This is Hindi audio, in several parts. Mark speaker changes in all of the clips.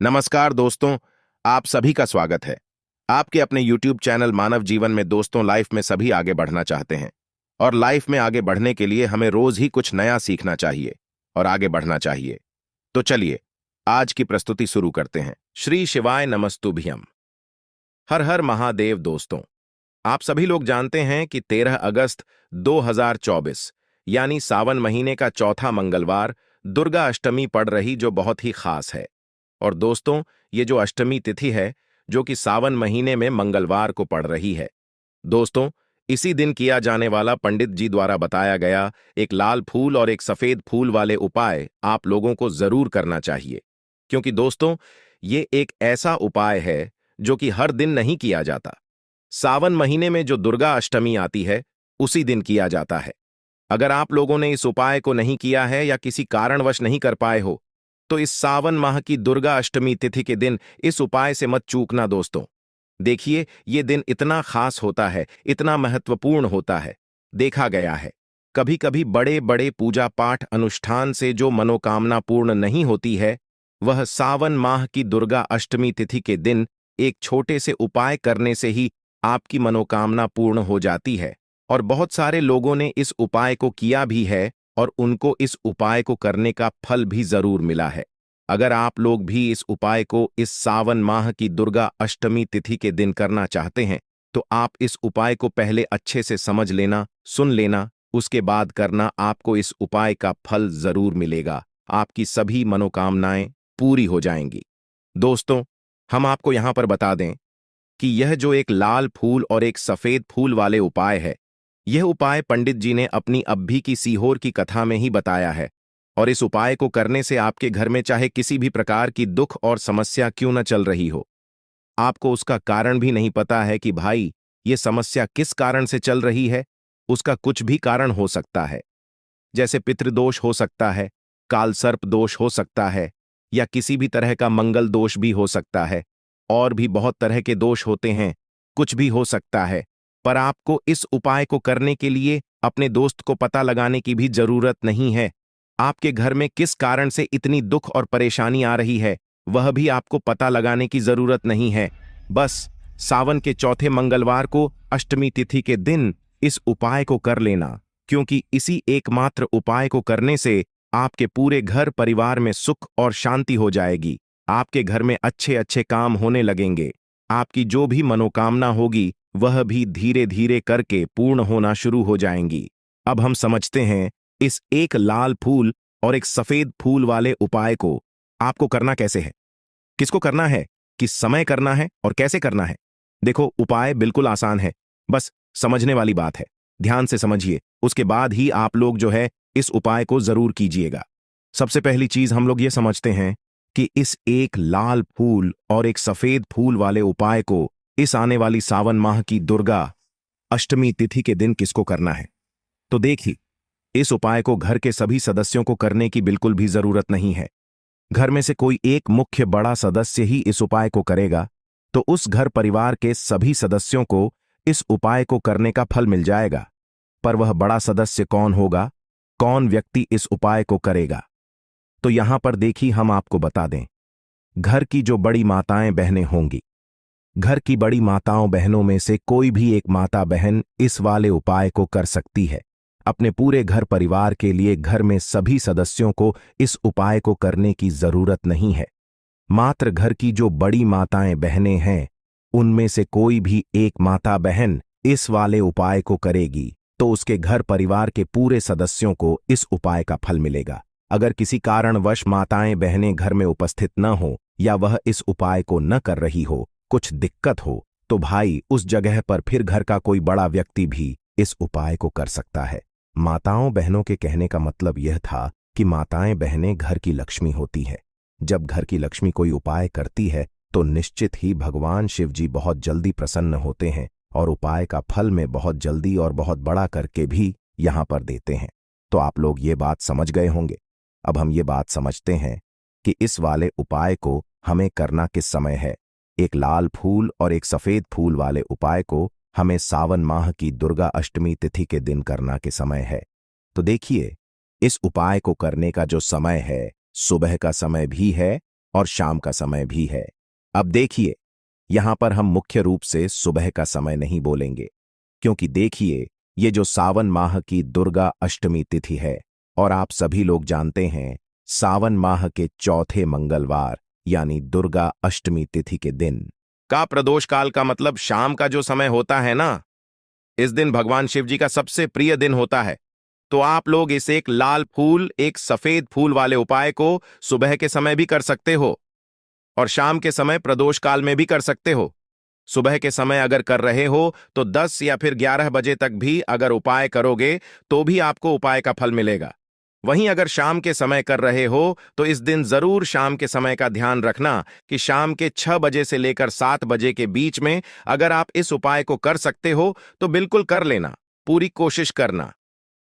Speaker 1: नमस्कार दोस्तों, आप सभी का स्वागत है। आपके अपने YouTube चैनल मानव जीवन में दोस्तों लाइफ में सभी आगे बढ़ना चाहते हैं और लाइफ में आगे बढ़ने के लिए हमें रोज ही कुछ नया सीखना चाहिए और आगे बढ़ना चाहिए। तो चलिए आज की प्रस्तुति शुरू करते हैं। श्री शिवाय नमस्तुभ्यम। हर हर महादेव। दोस्तों, आप सभी लोग जानते हैं कि 13 अगस्त 2024 यानी सावन महीने का चौथा मंगलवार दुर्गा अष्टमी पड़ रही, जो बहुत ही खास है। और दोस्तों, ये जो अष्टमी तिथि है जो कि सावन महीने में मंगलवार को पड़ रही है, दोस्तों इसी दिन किया जाने वाला पंडित जी द्वारा बताया गया एक लाल फूल और एक सफेद फूल वाले उपाय आप लोगों को जरूर करना चाहिए। क्योंकि दोस्तों ये एक ऐसा उपाय है जो कि हर दिन नहीं किया जाता। सावन महीने में जो दुर्गा अष्टमी आती है उसी दिन किया जाता है। अगर आप लोगों ने इस उपाय को नहीं किया है या किसी कारणवश नहीं कर पाए हो तो इस सावन माह की दुर्गा अष्टमी तिथि के दिन इस उपाय से मत चूकना। दोस्तों देखिए, ये दिन इतना खास होता है, इतना महत्वपूर्ण होता है। देखा गया है कभी कभी बड़े बड़े पूजा पाठ अनुष्ठान से जो मनोकामना पूर्ण नहीं होती है, वह सावन माह की दुर्गा अष्टमी तिथि के दिन एक छोटे से उपाय करने से ही आपकी मनोकामना पूर्ण हो जाती है। और बहुत सारे लोगों ने इस उपाय को किया भी है और उनको इस उपाय को करने का फल भी जरूर मिला है। अगर आप लोग भी इस उपाय को इस सावन माह की दुर्गा अष्टमी तिथि के दिन करना चाहते हैं तो आप इस उपाय को पहले अच्छे से समझ लेना, सुन लेना, उसके बाद करना। आपको इस उपाय का फल जरूर मिलेगा, आपकी सभी मनोकामनाएं पूरी हो जाएंगी। दोस्तों, हम आपको यहां पर बता दें कि यह जो एक लाल फूल और एक सफेद फूल वाले उपाय है, यह उपाय पंडित जी ने अपनी अब्भी की सीहोर की कथा में ही बताया है। और इस उपाय को करने से आपके घर में चाहे किसी भी प्रकार की दुख और समस्या क्यों न चल रही हो, आपको उसका कारण भी नहीं पता है कि भाई ये समस्या किस कारण से चल रही है, उसका कुछ भी कारण हो सकता है। जैसे पितृदोष हो सकता है, काल सर्प दोष हो सकता है, या किसी भी तरह का मंगल दोष भी हो सकता है। और भी बहुत तरह के दोष होते हैं, कुछ भी हो सकता है। पर आपको इस उपाय को करने के लिए अपने दोस्त को पता लगाने की भी जरूरत नहीं है। आपके घर में किस कारण से इतनी दुख और परेशानी आ रही है वह भी आपको पता लगाने की जरूरत नहीं है। बस सावन के चौथे मंगलवार को अष्टमी तिथि के दिन इस उपाय को कर लेना, क्योंकि इसी एकमात्र उपाय को करने से आपके पूरे घर परिवार में सुख और शांति हो जाएगी। आपके घर में अच्छे अच्छे काम होने लगेंगे। आपकी जो भी मनोकामना होगी वह भी धीरे धीरे करके पूर्ण होना शुरू हो जाएंगी। अब हम समझते हैं इस एक लाल फूल और एक सफेद फूल वाले उपाय को आपको करना कैसे है, किसको करना है, किस समय करना है और कैसे करना है। देखो, उपाय बिल्कुल आसान है, बस समझने वाली बात है। ध्यान से समझिए, उसके बाद ही आप लोग जो है इस उपाय को जरूर कीजिएगा। सबसे पहली चीज हम लोग ये समझते हैं कि इस एक लाल फूल और एक सफेद फूल वाले उपाय को इस आने वाली सावन माह की दुर्गा अष्टमी तिथि के दिन किसको करना है। तो देखिए, इस उपाय को घर के सभी सदस्यों को करने की बिल्कुल भी जरूरत नहीं है। घर में से कोई एक मुख्य बड़ा सदस्य ही इस उपाय को करेगा तो उस घर परिवार के सभी सदस्यों को इस उपाय को करने का फल मिल जाएगा। पर वह बड़ा सदस्य कौन होगा, कौन व्यक्ति इस उपाय को करेगा, तो यहां पर देखिए हम आपको बता दें। घर की जो बड़ी माताएं बहनें होंगी, घर की बड़ी माताओं बहनों में से कोई भी एक माता बहन इस वाले उपाय को कर सकती है। अपने पूरे घर परिवार के लिए घर में सभी सदस्यों को इस उपाय को करने की जरूरत नहीं है। मात्र घर की जो बड़ी माताएं बहनें हैं उनमें से कोई भी एक माता बहन इस वाले उपाय को करेगी तो उसके घर परिवार के पूरे सदस्यों को इस उपाय का फल मिलेगा। अगर किसी कारणवश माताएं बहनें घर में उपस्थित न हो या वह इस उपाय को न कर रही हो, कुछ दिक्कत हो, तो भाई उस जगह पर फिर घर का कोई बड़ा व्यक्ति भी इस उपाय को कर सकता है। माताओं बहनों के कहने का मतलब यह था कि माताएं बहनें घर की लक्ष्मी होती हैं। जब घर की लक्ष्मी कोई उपाय करती है तो निश्चित ही भगवान शिव जी बहुत जल्दी प्रसन्न होते हैं और उपाय का फल में बहुत जल्दी और बहुत बड़ा करके भी यहां पर देते हैं। तो आप लोग ये बात समझ गए होंगे। अब हम ये बात समझते हैं कि इस वाले उपाय को हमें करना किस समय है। एक लाल फूल और एक सफेद फूल वाले उपाय को हमें सावन माह की दुर्गा अष्टमी तिथि के दिन करना के समय है। तो देखिए, इस उपाय को करने का जो समय है सुबह का समय भी है और शाम का समय भी है। अब देखिए, यहां पर हम मुख्य रूप से सुबह का समय नहीं बोलेंगे, क्योंकि देखिए, ये जो सावन माह की दुर्गा अष्टमी तिथि है, और आप सभी लोग जानते हैं, सावन माह के चौथे मंगलवार यानी दुर्गा अष्टमी तिथि के दिन का प्रदोष काल का मतलब शाम का जो समय होता है ना, इस दिन भगवान शिव जी का सबसे प्रिय दिन होता है। तो आप लोग इस एक लाल फूल एक सफेद फूल वाले उपाय को सुबह के समय भी कर सकते हो और शाम के समय प्रदोष काल में भी कर सकते हो। सुबह के समय अगर कर रहे हो तो 10 या फिर 11 बजे तक भी अगर उपाय करोगे तो भी आपको उपाय का फल मिलेगा। वहीं अगर शाम के समय कर रहे हो तो इस दिन जरूर शाम के समय का ध्यान रखना कि शाम के 6 बजे से लेकर 7 बजे के बीच में अगर आप इस उपाय को कर सकते हो तो बिल्कुल कर लेना, पूरी कोशिश करना।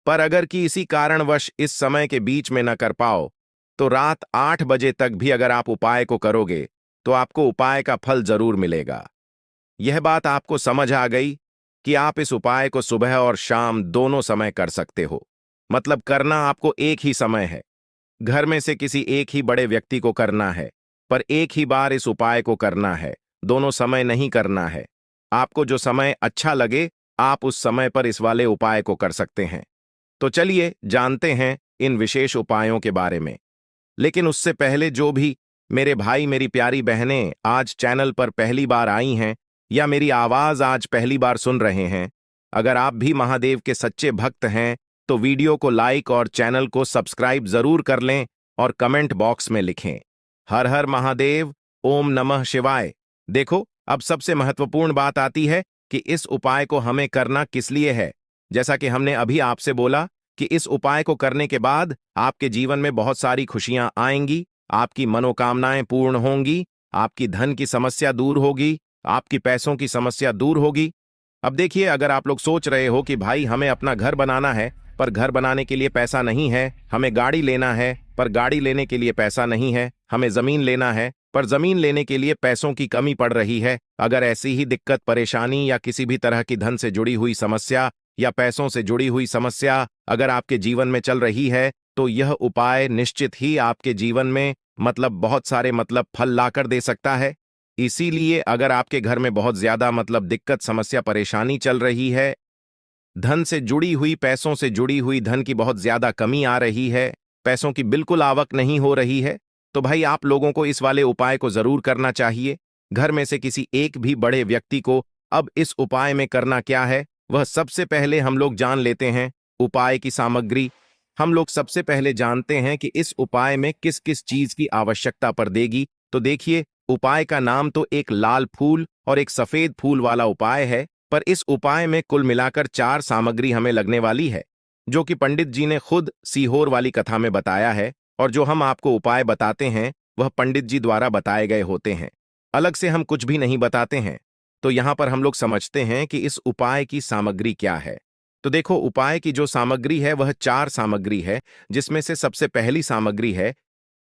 Speaker 1: पर अगर कि इसी कारणवश इस समय के बीच में न कर पाओ तो रात 8 बजे तक भी अगर आप उपाय को करोगे तो आपको उपाय का फल जरूर मिलेगा। यह बात आपको समझ आ गई कि आप इस उपाय को सुबह और शाम दोनों समय कर सकते हो। मतलब करना आपको एक ही समय है, घर में से किसी एक ही बड़े व्यक्ति को करना है, पर एक ही बार इस उपाय को करना है, दोनों समय नहीं करना है। आपको जो समय अच्छा लगे आप उस समय पर इस वाले उपाय को कर सकते हैं। तो चलिए जानते हैं इन विशेष उपायों के बारे में। लेकिन उससे पहले जो भी मेरे भाई मेरी प्यारी बहनें आज चैनल पर पहली बार आई हैं या मेरी आवाज आज पहली बार सुन रहे हैं, अगर आप भी महादेव के सच्चे भक्त हैं तो वीडियो को लाइक और चैनल को सब्सक्राइब जरूर कर लें और कमेंट बॉक्स में लिखें हर हर महादेव, ओम नमः शिवाय। देखो, अब सबसे महत्वपूर्ण बात आती है कि इस उपाय को हमें करना किस लिए है। जैसा कि हमने अभी आपसे बोला कि इस उपाय को करने के बाद आपके जीवन में बहुत सारी खुशियां आएंगी, आपकी मनोकामनाएं पूर्ण होंगी, आपकी धन की समस्या दूर होगी, आपकी पैसों की समस्या दूर होगी। अब देखिए, अगर आप लोग सोच रहे हो कि भाई हमें अपना घर बनाना है पर घर बनाने के लिए पैसा नहीं है, हमें गाड़ी लेना है पर गाड़ी लेने के लिए पैसा नहीं है, हमें जमीन लेना है पर जमीन लेने के लिए पैसों की कमी पड़ रही है, अगर ऐसी ही दिक्कत परेशानी या किसी भी तरह की धन से जुड़ी हुई समस्या या पैसों से जुड़ी हुई समस्या अगर आपके जीवन में चल रही है तो यह उपाय निश्चित ही आपके जीवन में बहुत सारे फल लाकर दे सकता है। इसीलिए अगर आपके घर में बहुत ज्यादा दिक्कत समस्या परेशानी चल रही है, धन से जुड़ी हुई पैसों से जुड़ी हुई धन की बहुत ज्यादा कमी आ रही है, पैसों की बिल्कुल आवक नहीं हो रही है, तो भाई आप लोगों को इस वाले उपाय को जरूर करना चाहिए। घर में से किसी एक भी बड़े व्यक्ति को अब इस उपाय में करना क्या है वह सबसे पहले हम लोग जान लेते हैं। उपाय की सामग्री हम लोग सबसे पहले जानते हैं कि इस उपाय में किस किस चीज की आवश्यकता पड़ेगी। तो देखिए, उपाय का नाम तो एक लाल फूल और एक सफेद फूल वाला उपाय है, पर इस उपाय में कुल मिलाकर 4 सामग्री हमें लगने वाली है, जो कि पंडित जी ने खुद सीहोर वाली कथा में बताया है, और जो हम आपको उपाय बताते हैं वह पंडित जी द्वारा बताए गए होते हैं, अलग से हम कुछ भी नहीं बताते हैं। तो यहां पर हम लोग समझते हैं कि इस उपाय की सामग्री क्या है। तो देखो, उपाय की जो सामग्री है वह 4 सामग्री है, जिसमें से सबसे पहली सामग्री है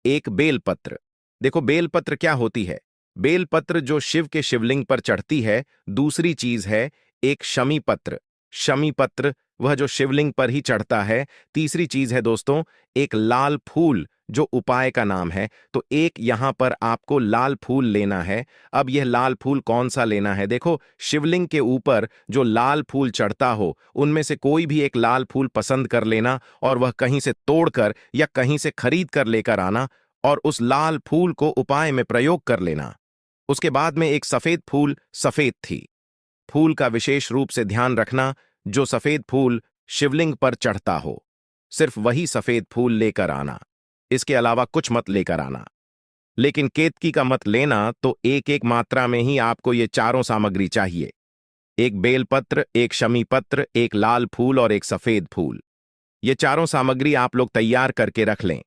Speaker 1: एक बेलपत्र। देखो, बेलपत्र क्या होती है? बेलपत्र जो शिव के शिवलिंग पर चढ़ती है। दूसरी चीज है एक शमी पत्र। शमी पत्र वह जो शिवलिंग पर ही चढ़ता है। तीसरी चीज है दोस्तों एक लाल फूल, जो उपाय का नाम है। तो एक यहां पर आपको लाल फूल लेना है। अब यह लाल फूल कौन सा लेना है? देखो, शिवलिंग के ऊपर जो लाल फूल चढ़ता हो उनमें से कोई भी एक लाल फूल पसंद कर लेना और वह कहीं से तोड़कर या कहीं से खरीद कर लेकर आना और उस लाल फूल को उपाय में प्रयोग कर लेना। उसके बाद में एक सफेद फूल, सफेद थी फूल का विशेष रूप से ध्यान रखना, जो सफेद फूल शिवलिंग पर चढ़ता हो सिर्फ वही सफेद फूल लेकर आना, इसके अलावा कुछ मत लेकर आना। लेकिन केतकी का मत लेना। तो एक एक मात्रा में ही आपको ये चारों सामग्री चाहिए, एक बेलपत्र, एक शमी पत्र, एक लाल फूल और एक सफेद फूल। ये चारों सामग्री आप लोग तैयार करके रख लें।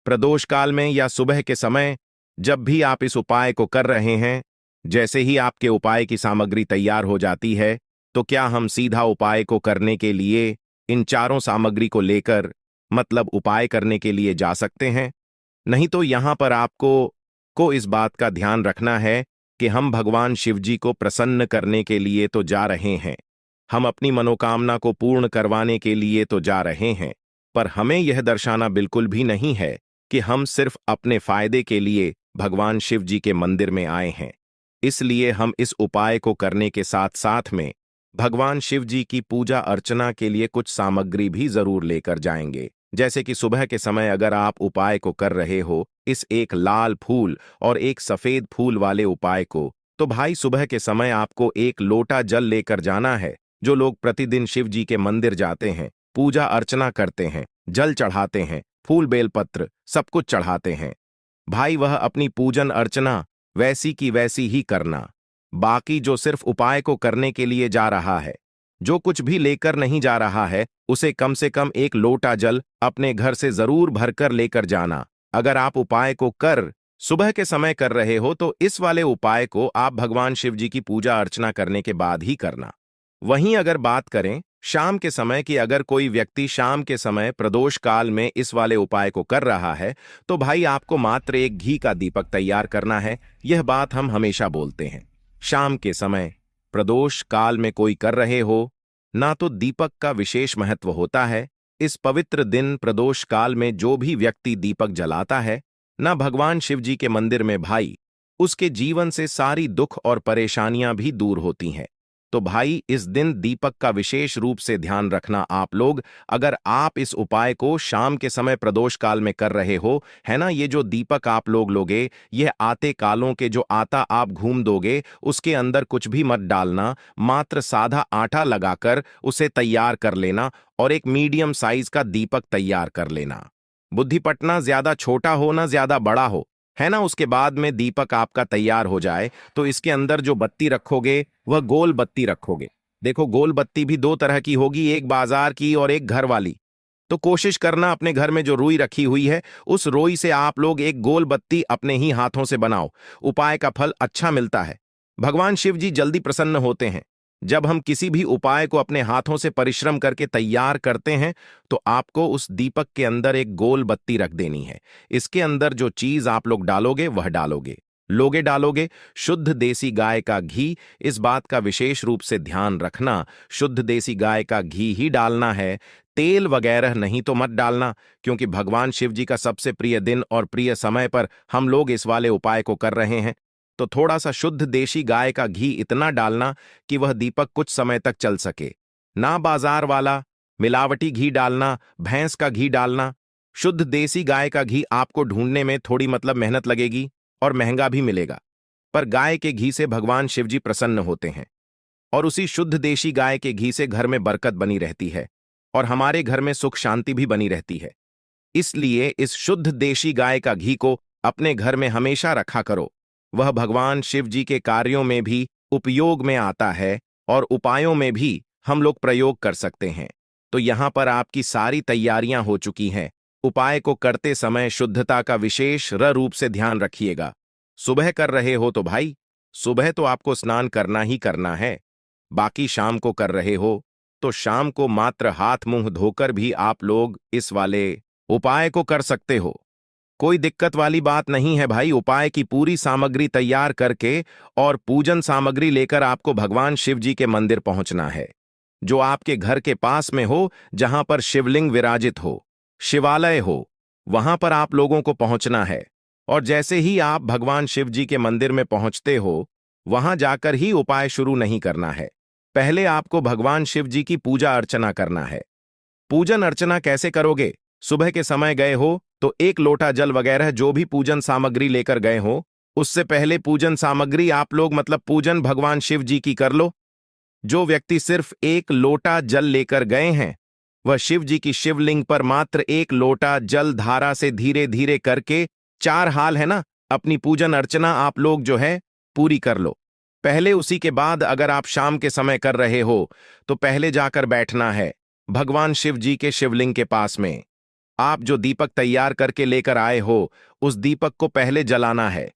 Speaker 1: प्रदोष काल में या सुबह के समय जब भी आप इस उपाय को कर रहे हैं, जैसे ही आपके उपाय की सामग्री तैयार हो जाती है तो क्या हम सीधा उपाय को करने के लिए इन चारों सामग्री को लेकर उपाय करने के लिए जा सकते हैं? नहीं तो यहां पर आपको इस बात का ध्यान रखना है कि हम भगवान शिव जी को प्रसन्न करने के लिए तो जा रहे हैं, हम अपनी मनोकामना को पूर्ण करवाने के लिए तो जा रहे हैं, पर हमें यह दर्शाना बिल्कुल भी नहीं है कि हम सिर्फ अपने फायदे के लिए भगवान शिव जी के मंदिर में आए हैं। इसलिए हम इस उपाय को करने के साथ साथ में भगवान शिव जी की पूजा अर्चना के लिए कुछ सामग्री भी जरूर लेकर जाएंगे। जैसे कि सुबह के समय अगर आप उपाय को कर रहे हो, इस एक लाल फूल और एक सफेद फूल वाले उपाय को, तो भाई सुबह के समय आपको एक लोटा जल लेकर जाना है। जो लोग प्रतिदिन शिव जी के मंदिर जाते हैं, पूजा अर्चना करते हैं, जल चढ़ाते हैं, फूल बेलपत्र सब कुछ चढ़ाते हैं, भाई वह अपनी पूजन अर्चना वैसी की वैसी ही करना। बाकी जो सिर्फ उपाय को करने के लिए जा रहा है, जो कुछ भी लेकर नहीं जा रहा है, उसे कम से कम एक लोटा जल अपने घर से जरूर भरकर लेकर जाना। अगर आप उपाय को कर सुबह के समय कर रहे हो तो इस वाले उपाय को आप भगवान शिव जी की पूजा अर्चना करने के बाद ही करना। वहीं अगर बात करें शाम के समय की, अगर कोई व्यक्ति शाम के समय प्रदोष काल में इस वाले उपाय को कर रहा है, तो भाई आपको मात्र एक घी का दीपक तैयार करना है। यह बात हम हमेशा बोलते हैं। शाम के समय प्रदोष काल में कोई कर रहे हो ना, तो दीपक का विशेष महत्व होता है। इस पवित्र दिन प्रदोष काल में जो भी व्यक्ति दीपक जलाता है ना भगवान शिव जी के मंदिर में, भाई उसके जीवन से सारी दुख और परेशानियां भी दूर होती हैं। तो भाई इस दिन दीपक का विशेष रूप से ध्यान रखना आप लोग। अगर आप इस उपाय को शाम के समय प्रदोष काल में कर रहे हो, है ना, ये जो दीपक आप लोग लोगे, ये आते कालों के जो आता आप घूम दोगे, उसके अंदर कुछ भी मत डालना, मात्र सादा आटा लगाकर उसे तैयार कर लेना और एक मीडियम साइज का दीपक तैयार कर लेना। बुद्धि पटना ज्यादा छोटा हो ना ज्यादा बड़ा हो, है ना। उसके बाद में दीपक आपका तैयार हो जाए तो इसके अंदर जो बत्ती रखोगे वह गोल बत्ती रखोगे। देखो गोल बत्ती भी दो तरह की होगी, एक बाजार की और एक घर वाली। तो कोशिश करना अपने घर में जो रुई रखी हुई है, उस रुई से आप लोग एक गोल बत्ती अपने ही हाथों से बनाओ। उपाय का फल अच्छा मिलता है। भगवान शिव जी जल्दी प्रसन्न होते हैं। जब हम किसी भी उपाय को अपने हाथों से परिश्रम करके तैयार करते हैं, तो आपको उस दीपक के अंदर एक गोल बत्ती रख देनी है। इसके अंदर जो चीज आप लोग डालोगे वह डालोगे शुद्ध देसी गाय का घी। इस बात का विशेष रूप से ध्यान रखना, शुद्ध देसी गाय का घी ही डालना है, तेल वगैरह नहीं तो मत डालना, क्योंकि भगवान शिव जी का सबसे प्रिय दिन और प्रिय समय पर हम लोग इस वाले उपाय को कर रहे हैं। तो थोड़ा सा शुद्ध देशी गाय का घी इतना डालना कि वह दीपक कुछ समय तक चल सके। ना बाजार वाला मिलावटी घी डालना, भैंस का घी डालना। शुद्ध देसी गाय का घी आपको ढूंढने में थोड़ी मेहनत लगेगी और महंगा भी मिलेगा, पर गाय के घी से भगवान शिव जी प्रसन्न होते हैं और उसी शुद्ध देशी गाय के घी से घर में बरकत बनी रहती है और हमारे घर में सुख शांति भी बनी रहती है। इसलिए इस शुद्ध देशी गाय का घी को अपने घर में हमेशा रखा करो। वह भगवान शिव जी के कार्यों में भी उपयोग में आता है और उपायों में भी हम लोग प्रयोग कर सकते हैं। तो यहां पर आपकी सारी तैयारियां हो चुकी हैं। उपाय को करते समय शुद्धता का विशेष रूप से ध्यान रखिएगा। सुबह कर रहे हो तो भाई सुबह तो आपको स्नान करना ही करना है। बाकी शाम को कर रहे हो तो शाम को मात्र हाथ मुंह धोकर भी आप लोग इस वाले उपाय को कर सकते हो। कोई दिक्कत वाली बात नहीं है भाई। उपाय की पूरी सामग्री तैयार करके और पूजन सामग्री लेकर आपको भगवान शिव जी के मंदिर पहुंचना है, जो आपके घर के पास में हो, जहां पर शिवलिंग विराजित हो, शिवालय हो, वहां पर आप लोगों को पहुंचना है। और जैसे ही आप भगवान शिव जी के मंदिर में पहुंचते हो, वहां जाकर ही उपाय शुरू नहीं करना है। पहले आपको भगवान शिव जी की पूजा अर्चना करना है। पूजन अर्चना कैसे करोगे? सुबह के समय गए हो तो एक लोटा जल वगैरह जो भी पूजन सामग्री लेकर गए हो, उससे पहले पूजन सामग्री आप लोग पूजन भगवान शिव जी की कर लो। जो व्यक्ति सिर्फ एक लोटा जल लेकर गए हैं, वह शिव जी की शिवलिंग पर मात्र एक लोटा जल धारा से धीरे धीरे करके 4 हाल है ना, अपनी पूजन अर्चना आप लोग जो है पूरी कर लो। पहले उसी के बाद अगर आप शाम के समय कर रहे हो तो पहले जाकर बैठना है भगवान शिव जी के शिवलिंग के पास में। आप जो दीपक तैयार करके लेकर आए हो, उस दीपक को पहले जलाना है।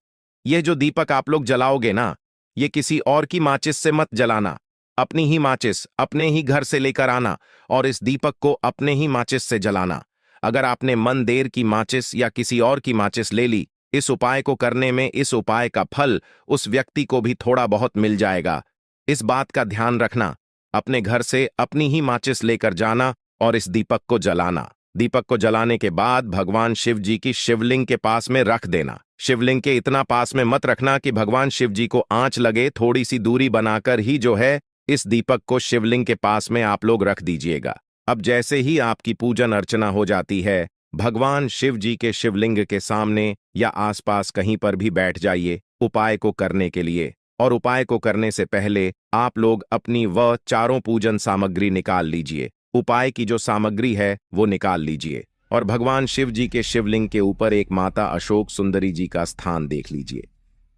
Speaker 1: यह जो दीपक आप लोग जलाओगे ना, ये किसी और की माचिस से मत जलाना। अपनी ही माचिस अपने ही घर से लेकर आना और इस दीपक को अपने ही माचिस से जलाना। अगर आपने मंदेर की माचिस या किसी और की माचिस ले ली, इस उपाय को करने में इस उपाय का फल उस व्यक्ति को भी थोड़ा बहुत मिल जाएगा। इस बात का ध्यान रखना। अपने घर से अपनी ही माचिस लेकर जाना और इस दीपक को जलाना। दीपक को जलाने के बाद भगवान शिव जी की शिवलिंग के पास में रख देना। शिवलिंग के इतना पास में मत रखना कि भगवान शिव जी को आंच लगे, थोड़ी सी दूरी बनाकर ही जो है इस दीपक को शिवलिंग के पास में आप लोग रख दीजिएगा। अब जैसे ही आपकी पूजन अर्चना हो जाती है, भगवान शिव जी के शिवलिंग के सामने या आसपास कहीं पर भी बैठ जाइए उपाय को करने के लिए। और उपाय को करने से पहले आप लोग अपनी वह चारों पूजन सामग्री निकाल लीजिए। उपाय की जो सामग्री है वो निकाल लीजिए और भगवान शिव जी के शिवलिंग के ऊपर एक माता अशोक सुंदरी जी का स्थान देख लीजिए।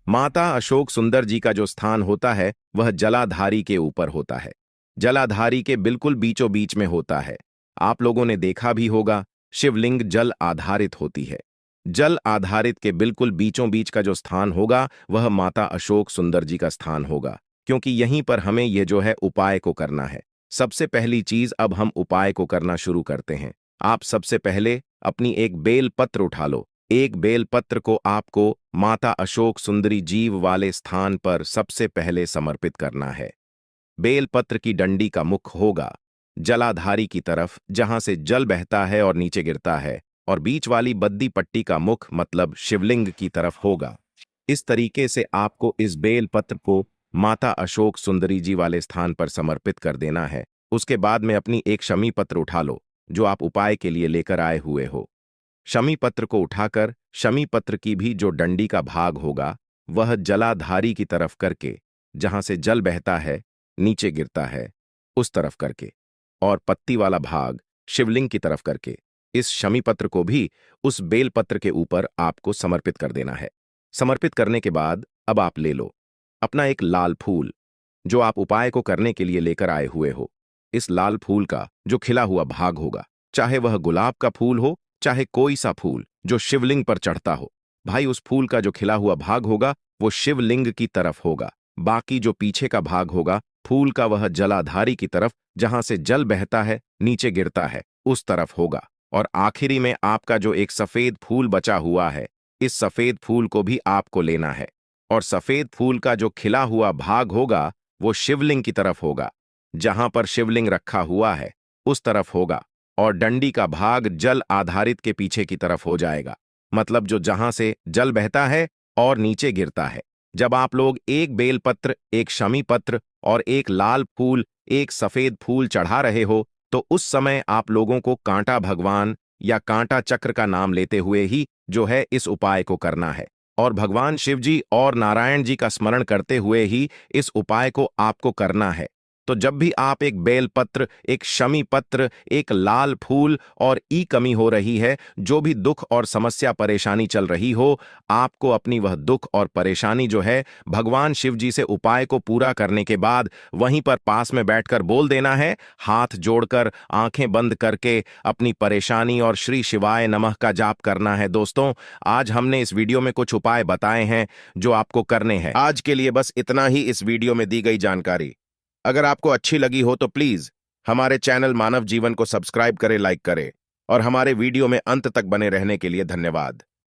Speaker 1: माता अशोक सुंदर जी का जो स्थान होता है वह जलाधारी के ऊपर होता है। जलाधारी के बिल्कुल बीचों बीच में होता है। आप लोगों ने देखा भी होगा, शिवलिंग जल आधारित होती है। जल आधारित के बिल्कुल बीचों बीच का जो स्थान होगा वह माता अशोक सुंदर जी का स्थान होगा, क्योंकि यहीं पर हमें यह जो है उपाय को करना है। सबसे पहली चीज, अब हम उपाय को करना शुरू करते हैं। आप सबसे पहले अपनी एक बेल पत्र उठा लो। एक बेल पत्र को आपको माता अशोक सुंदरी जीव वाले स्थान पर सबसे पहले समर्पित करना है। बेल पत्र की डंडी का मुख होगा जलाधारी की तरफ, जहां से जल बहता है और नीचे गिरता है, और बीच वाली बद्दी पट्टी का मुख मतलब शिवलिंग की तरफ होगा। इस तरीके से आपको इस बेल पत्र को माता अशोक सुंदरी जी वाले स्थान पर समर्पित कर देना है। उसके बाद में अपनी एक शमी पत्र उठा लो जो आप उपाय के लिए लेकर आए हुए हो। शमी पत्र को उठाकर शमी पत्र की भी जो डंडी का भाग होगा वह जलाधारी की तरफ करके, जहां से जल बहता है नीचे गिरता है, उस तरफ करके, और पत्ती वाला भाग शिवलिंग की तरफ करके इस शमी पत्र को भी उस बेल पत्र के ऊपर आपको समर्पित कर देना है। समर्पित करने के बाद अब आप ले लो अपना एक लाल फूल जो आप उपाय को करने के लिए लेकर आए हुए हो। इस लाल फूल का जो खिला हुआ भाग होगा, चाहे वह गुलाब का फूल हो चाहे कोई सा फूल जो शिवलिंग पर चढ़ता हो, भाई उस फूल का जो खिला हुआ भाग होगा वो शिवलिंग की तरफ होगा। बाकी जो पीछे का भाग होगा फूल का वह जलाधारी की तरफ, जहां से जल बहता है नीचे गिरता है, उस तरफ होगा। और आखिरी में आपका जो एक सफेद फूल बचा हुआ है, इस सफेद फूल को भी आपको लेना है और सफेद फूल का जो खिला हुआ भाग होगा वो शिवलिंग की तरफ होगा। जहां पर शिवलिंग रखा हुआ है उस तरफ होगा और डंडी का भाग जल आधारित के पीछे की तरफ हो जाएगा, मतलब जो जहां से जल बहता है और नीचे गिरता है। जब आप लोग एक बेलपत्र, एक शमी पत्र और एक लाल फूल, एक सफेद फूल चढ़ा रहे हो तो उस समय आप लोगों को कांटा भगवान या कांटा चक्र का नाम लेते हुए ही जो है इस उपाय को करना है और भगवान शिव जी और नारायण जी का स्मरण करते हुए ही इस उपाय को आपको करना है। तो जब भी आप एक बेलपत्र, एक शमी पत्र, एक लाल फूल और ई कमी हो रही है, जो भी दुख और समस्या परेशानी चल रही हो, आपको अपनी वह दुख और परेशानी जो है भगवान शिव जी से उपाय को पूरा करने के बाद वहीं पर पास में बैठकर बोल देना है, हाथ जोड़कर आंखें बंद करके अपनी परेशानी और श्री शिवाय नमः का जाप करना है। दोस्तों, आज हमने इस वीडियो में कुछ उपाय बताए हैं जो आपको करने हैं। आज के लिए बस इतना ही इस वीडियो में दी गई जानकारी। अगर आपको अच्छी लगी हो तो प्लीज हमारे चैनल मानव जीवन को सब्सक्राइब करें, लाइक करें और हमारे वीडियो में अंत तक बने रहने के लिए धन्यवाद।